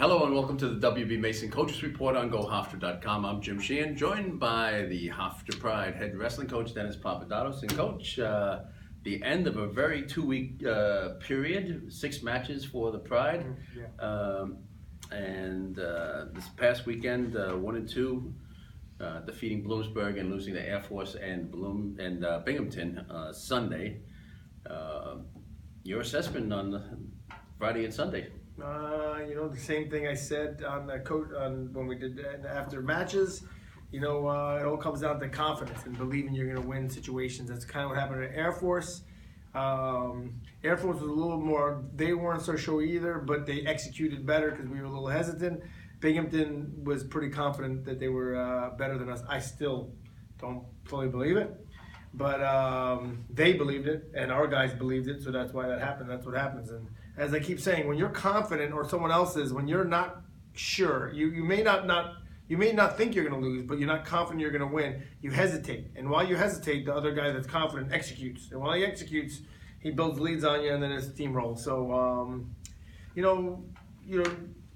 Hello and welcome to the WB Mason Coaches Report on GoHofstra.com. I'm Jim Sheehan, joined by the Hofstra Pride head wrestling coach Dennis Papadatos. And coach, the end of a very two-week period, 6 matches for the Pride. This past weekend, 1-2, defeating Bloomsburg and losing to Air Force and Binghamton Sunday. Your assessment on Friday and Sunday? The same thing I said on the when we did after matches. It all comes down to confidence and believing you're going to win situations. That's kind of what happened at Air Force. Air Force was a little more, they weren't so sure either, but they executed better because we were a little hesitant. Binghamton was pretty confident that they were better than us. I still don't fully believe it, but they believed it and our guys believed it, so that's why that happened. That's what happens. And as I keep saying, when you're confident or someone else is, when you're not sure, you may not think you're going to lose, but you're not confident you're going to win. You hesitate, and while you hesitate, the other guy that's confident executes, and while he executes, he builds leads on you, and then it's steamroll. So,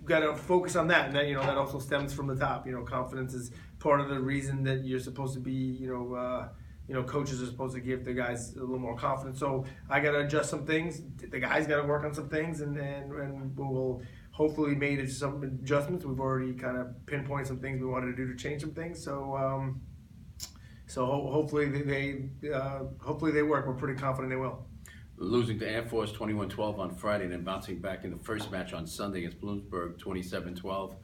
got to focus on that, and that also stems from the top. Confidence is part of the reason that you're supposed to be, coaches are supposed to give the guys a little more confidence. So I got to adjust some things. The guys got to work on some things, and we'll hopefully made some adjustments. We've already kind of pinpointed some things we wanted to do to change some things. So hopefully they work. We're pretty confident they will. Losing to Air Force 21-12 on Friday and then bouncing back in the first match on Sunday against Bloomsburg 27-12.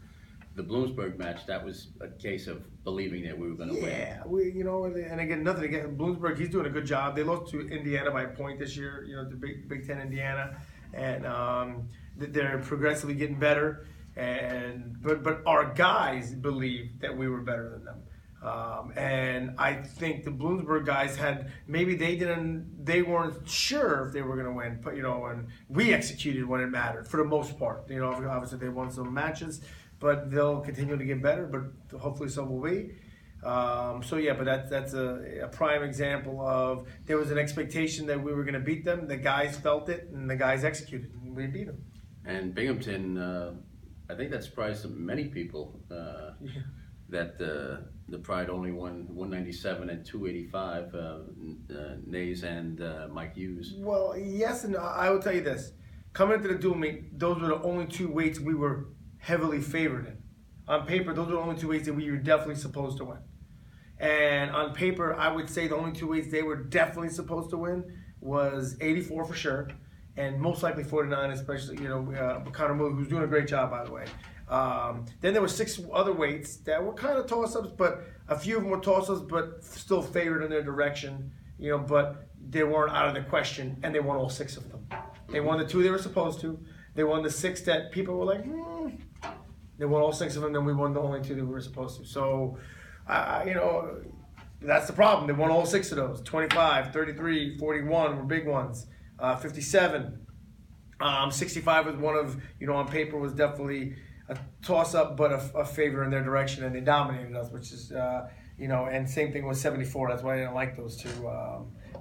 The Bloomsburg match, that was a case of believing that we were going to win. Yeah, and again, nothing against Bloomsburg. He's doing a good job. They lost to Indiana by a point this year, the Big Ten Indiana, and they're progressively getting better. But our guys believe that we were better than them. And I think the Bloomsburg guys they weren't sure if they were going to win, but and we executed when it mattered for the most part. Obviously they won some matches, but they'll continue to get better, but hopefully so will we. But that's a prime example of there was an expectation that we were going to beat them. The guys felt it, and the guys executed, and we beat them. And Binghamton, I think that surprised many people that the Pride only won 197 and 285, Nays and Mike Hughes. Well, yes, and I will tell you this. Coming into the dual meet, those were the only 2 weights we were heavily favored in. On paper, those were the only 2 weights that we were definitely supposed to win. And on paper, I would say the only 2 weights they were definitely supposed to win was 84 for sure, and most likely 49, especially, Connor Moore, who's doing a great job, by the way. Then there were 6 other weights that were kind of toss-ups, but a few of them were toss-ups, but still favored in their direction, but they weren't out of the question, and they won all 6 of them. They won the 2 they were supposed to. They won the 6 that people were like, They won all 6 of them, then we won the only 2 that we were supposed to. So, that's the problem. They won all 6 of those. 25, 33, 41 were big ones. 57. 65 was one of, on paper was definitely a toss-up, but a favor in their direction, and they dominated us, which is, and same thing with 74. That's why I didn't like those 2.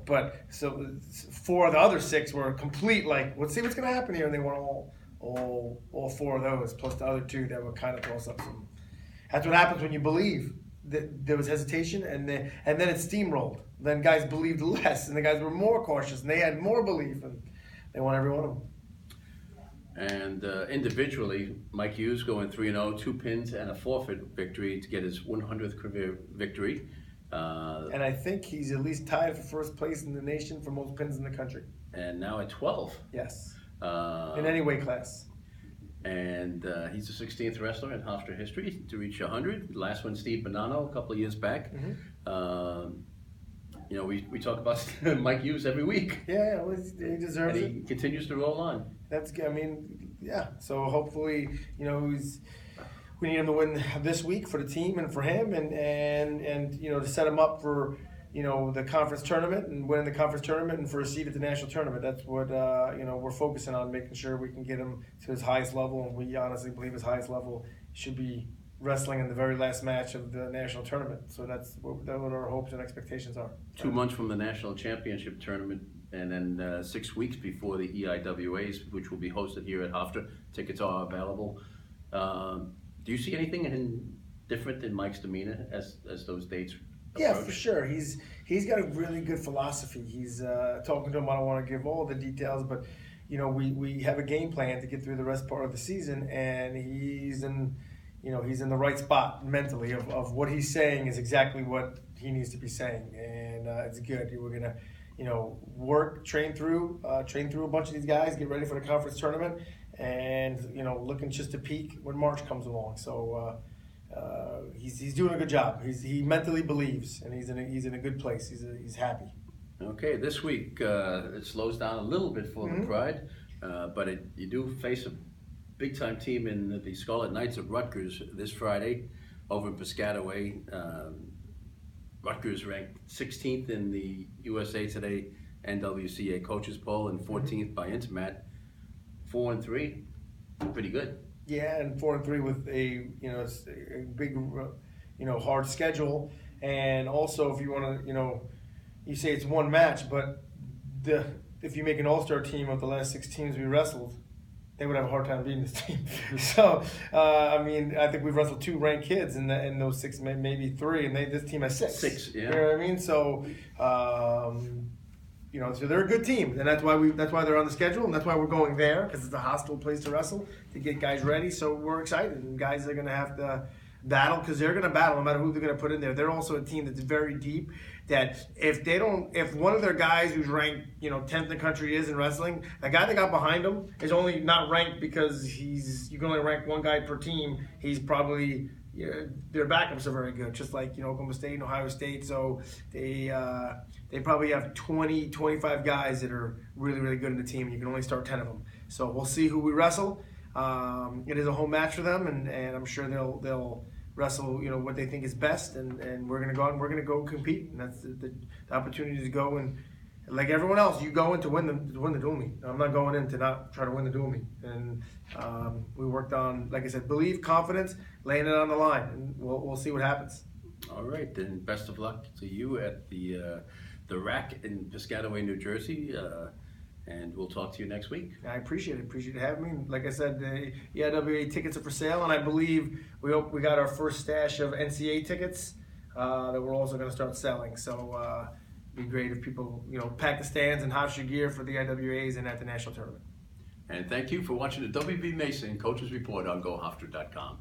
But so 4 of the other 6 were complete, like, let's see what's going to happen here, and they won all 4 of those, plus the other 2 that were kind of toss-ups. That's what happens when you believe that there was hesitation, and then it steamrolled. Then guys believed less, and the guys were more cautious, and they had more belief, and they won every one of them. And individually, Mike Hughes going 3-0, 2 pins and a forfeit victory to get his 100th career victory. And I think he's at least tied for first place in the nation for most pins in the country. And now at 12. Yes. In any weight class. And he's the 16th wrestler in Hofstra history to reach 100. Last one, Steve Bonanno, a couple of years back. We talk about Mike Hughes every week. Yeah, well, he deserves it. And he continues to roll on. So hopefully, we need him to win this week for the team and for him, and to set him up for the conference tournament and win the conference tournament and for a seat at the national tournament. That's what we're focusing on, making sure we can get him to his highest level, and we honestly believe his highest level should be wrestling in the very last match of the national tournament. So that's what our hopes and expectations are. 2 months from the national championship tournament, and then 6 weeks before the EIWAs, which will be hosted here at Hofstra. Tickets are available. Do you see anything different in Mike's demeanor as those dates approach? Yeah, for sure. He's got a really good philosophy. He's talking to him. I don't want to give all the details, but we have a game plan to get through the rest part of the season, and he's in the right spot mentally of what he's saying is exactly what he needs to be saying, and it's good. We're gonna work, train through a bunch of these guys, get ready for the conference tournament, and looking just to peak when March comes along. So he's doing a good job. He mentally believes, and he's in a good place. He's happy. Okay, this week it slows down a little bit for the Pride, but you do face a big-time team in the Scarlet Knights of Rutgers this Friday over in Piscataway. Rutgers ranked 16th in the USA Today NWCA Coaches Poll and 14th by Intermat. 4-3, pretty good. Yeah, and 4-3 with a big hard schedule, and also if you want to you say it's one match, but if you make an all-star team of the last 6 teams we wrestled, they would have a hard time beating this team. So, I think we've wrestled 2 ranked kids in those 6, maybe 3, and this team has 6. 6, yeah. You know what I mean? So, so they're a good team, and that's why they're on the schedule, and that's why we're going there, because it's a hostile place to wrestle to get guys ready. So we're excited, and guys are going to have to battle, because they're going to battle no matter who they're going to put in there. They're also a team that's very deep, that if one of their guys who's ranked 10th in the country is in wrestling, the guy that got behind him is only not ranked because you can only rank one guy per team. He's probably their backups are very good, just like Oklahoma State and Ohio State. So they probably have 20, 25 guys that are really, really good in the team, and you can only start 10 of them. So we'll see who we wrestle. It is a home match for them, and I'm sure they'll wrestle what they think is best, and we're gonna go out and we're gonna go compete, and that's the opportunity to go, and like everyone else, you go in to win the dual meet. I'm not going in to not try to win the dual meet, and we worked on, like I said, belief, confidence, laying it on the line, and we'll see what happens. All right, then best of luck to you at the Rack in Piscataway, New Jersey. And we'll talk to you next week. I appreciate it. Appreciate you having me. Like I said, the EIWA tickets are for sale, and I believe we got our first stash of NCAA tickets that we're also going to start selling. So it'd be great if people pack the stands and Hofstra gear for the IWAs and at the national tournament. And thank you for watching the WB Mason Coaches Report on GoHofstra.com.